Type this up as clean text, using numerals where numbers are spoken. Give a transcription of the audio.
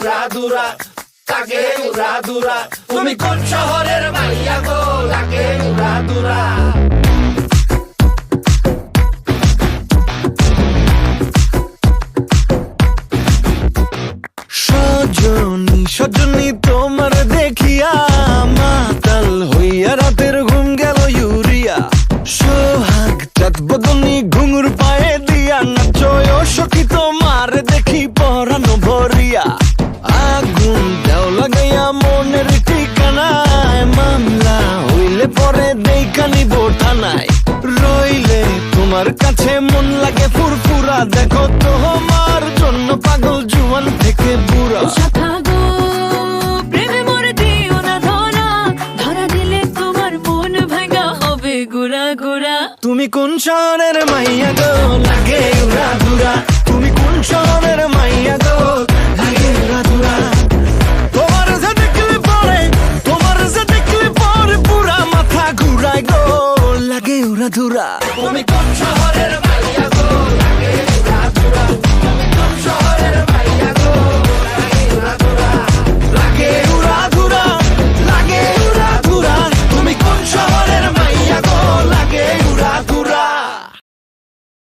উড়াদুরা, লাগে উড়াদুরা। তুমি কোন শহরের মাইয়া গো, লাগে উড়াদুরা। সজনী সজনী তোমার দেখিয়া মাতাল হইয়া রাতের ঘুম গেল ইউরিয়া। সোহাগ চাঁদ বদনী ঘুঙুর পায়ে দিয়া নাচয় সখী তোমার দেখি পরানো ভরিয়া। আগুন দেও লাগাইয়া মনের ঠিকানায়, মামলা হইলে পরে দেখা নিব থানায়। রইলে তোমার কাছে মন লাগে ফুরফুরা, দেখো তোমার জন্য পাগল জুয়ান থেকে বুড়া। প্রেমে মরে দিও না ধরা, ধরা দিলে তোমার মন ভাঙা হবে গুড়া গুড়া। তুমি কোন শহরের মাইয়া গো, লাগে উড়াদুরা। তুমি কোন শহরের মাইয়া গো, লাগে উড়াদুরা। তোমার যে দেখলে পরে, তোমার যে দেখলে পরে পুরা মাথা ঘুরায় গো, লাগে উড়াদুরা। তুমি কোন শহরের মাইয়া